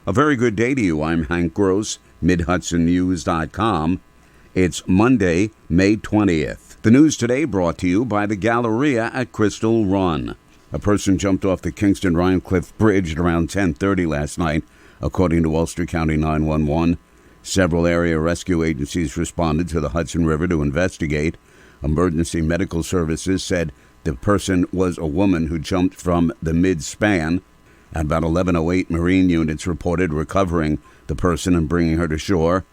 A very good day to you. I'm Hank Gross, MidHudsonNews.com. It's Monday, May 20th. The news today brought to you by the Galleria at Crystal Run. A person jumped off the Kingston-Rhinecliff Bridge at around 10:30 last night, according to Ulster County 911. Several area rescue agencies responded to the Hudson River to investigate. Emergency medical services said the person was a woman who jumped from the mid-span. At about 11:08, Marine units reported recovering the person and bringing her to shore.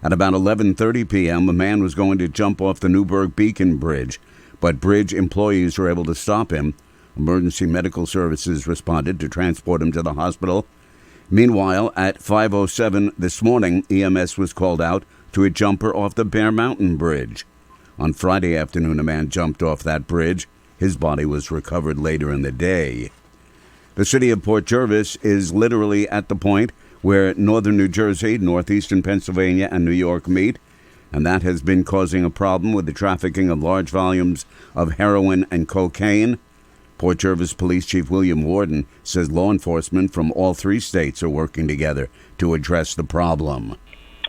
At about 11:30 p.m., a man was going to jump off the Newburgh Beacon Bridge, but bridge employees were able to stop him. Emergency medical services responded to transport him to the hospital. Meanwhile, at 5:07 this morning, EMS was called out to a jumper off the Bear Mountain Bridge. On Friday afternoon, a man jumped off that bridge. His body was recovered later in the day. The city of Port Jervis is literally at the point where northern New Jersey, northeastern Pennsylvania, and New York meet, and that has been causing a problem with the trafficking of large volumes of heroin and cocaine. Port Jervis Police Chief William Warden says law enforcement from all three states are working together to address the problem.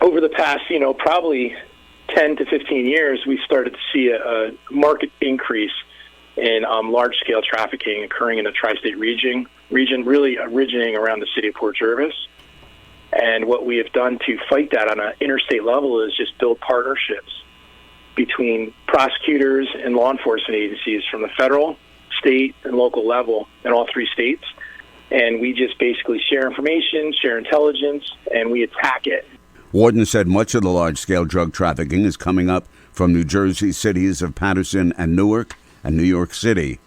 Over the past, probably 10 to 15 years, we started to see a marked increase in large-scale trafficking occurring in the tri-state region, really originating around the city of Port Jervis. And what we have done to fight that on an interstate level is just build partnerships between prosecutors and law enforcement agencies from the federal, state, and local level in all three states. And we just basically share information, share intelligence, and we attack it. Warden said much of the large-scale drug trafficking is coming up from New Jersey cities of Paterson and Newark and New York City.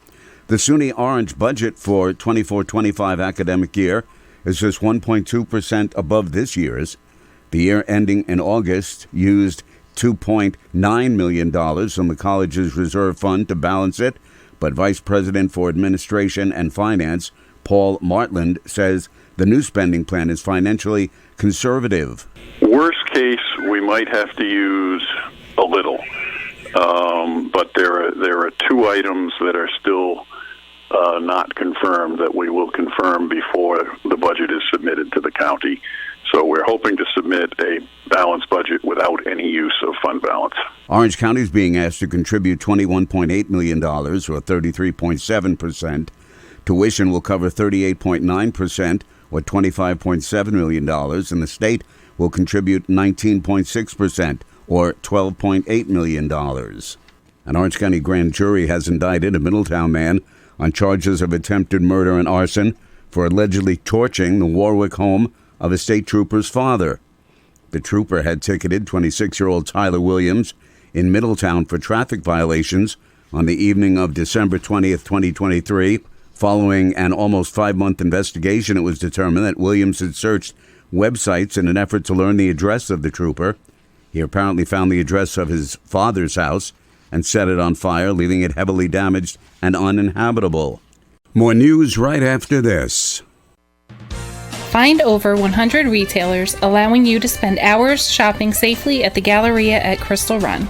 The SUNY Orange budget for 24-25 academic year is just 1.2% above this year's. The year ending in August used $2.9 million from the college's reserve fund to balance it, but Vice President for Administration and Finance, Paul Martland, says the new spending plan is financially conservative. Worst case, we might have to use a little, but there are two items that are still not confirmed that we will confirm before the budget is submitted to the county. So we're hoping to submit a balanced budget without any use of fund balance. Orange County is being asked to contribute $21.8 million, or 33.7%. Tuition will cover 38.9%, or $25.7 million, and the state will contribute 19.6%, or $12.8 million. An Orange County grand jury has indicted a Middletown man on charges of attempted murder and arson for allegedly torching the Warwick home of a state trooper's father. The trooper had ticketed 26-year-old Tyler Williams in Middletown for traffic violations on the evening of December 20th, 2023. Following an almost 5-month investigation, it was determined that Williams had searched websites in an effort to learn the address of the trooper. He apparently found the address of his father's house and set it on fire, leaving it heavily damaged and uninhabitable. More news right after this. Find over 100 retailers allowing you to spend hours shopping safely at the Galleria at Crystal Run.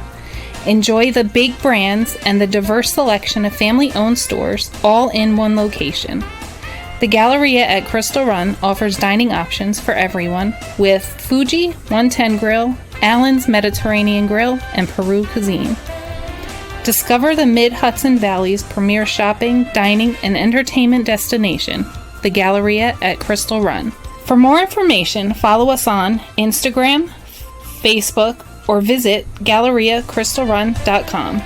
Enjoy the big brands and the diverse selection of family-owned stores all in one location. The Galleria at Crystal Run offers dining options for everyone with Fuji 110 Grill, Allen's Mediterranean Grill, and Peru Cuisine. Discover the Mid-Hudson Valley's premier shopping, dining, and entertainment destination, the Galleria at Crystal Run. For more information, follow us on Instagram, Facebook, or visit GalleriaCrystalRun.com.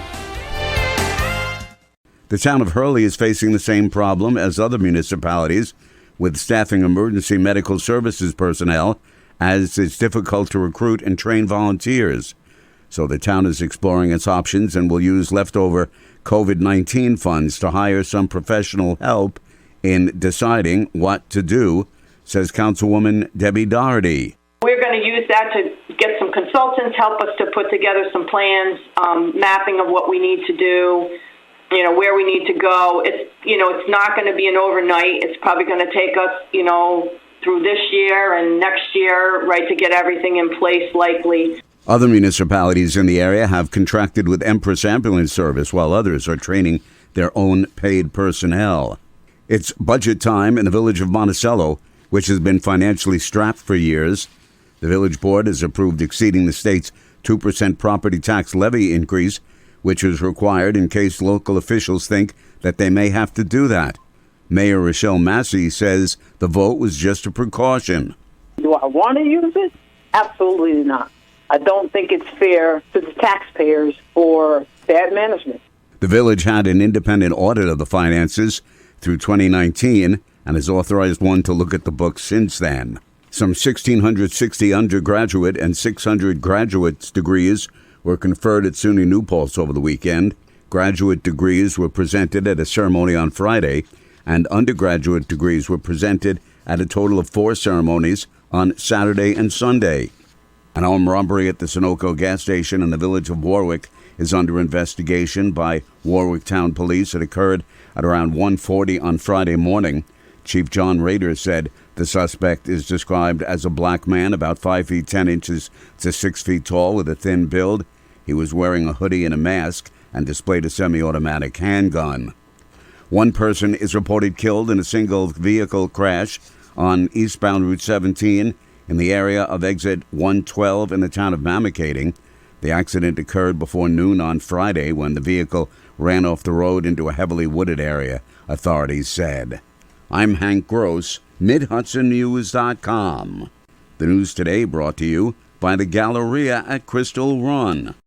The town of Hurley is facing the same problem as other municipalities with staffing emergency medical services personnel, as it's difficult to recruit and train volunteers. So the town is exploring its options and will use leftover COVID-19 funds to hire some professional help in deciding what to do, says Councilwoman Debbie Doherty. We're going to use that to get some consultants, help us to put together some plans, mapping of what we need to do, where we need to go. It's not going to be an overnight. It's probably going to take us, through this year and next year, right, to get everything in place likely. Other municipalities in the area have contracted with Empress Ambulance Service, while others are training their own paid personnel. It's budget time in the village of Monticello, which has been financially strapped for years. The village board has approved exceeding the state's 2% property tax levy increase, which is required in case local officials think that they may have to do that. Mayor Rochelle Massey says the vote was just a precaution. Do I want to use it? Absolutely not. I don't think it's fair to the taxpayers for bad management. The village had an independent audit of the finances through 2019 and has authorized one to look at the books since then. Some 1,660 undergraduate and 600 graduate degrees were conferred at SUNY New Paltz over the weekend. Graduate degrees were presented at a ceremony on Friday, and undergraduate degrees were presented at a total of 4 ceremonies on Saturday and Sunday. An armed robbery at the Sunoco gas station in the village of Warwick is under investigation by Warwick Town Police. It occurred at around 1:40 on Friday morning. Chief John Rader said the suspect is described as a black man about 5 feet 10 inches to 6 feet tall with a thin build. He was wearing a hoodie and a mask and displayed a semi-automatic handgun. One person is reported killed in a single vehicle crash on eastbound Route 17 in the area of exit 112 in the town of Mamakating. The accident occurred before noon on Friday when the vehicle ran off the road into a heavily wooded area, authorities said. I'm Hank Gross, MidHudsonNews.com. The news today brought to you by the Galleria at Crystal Run.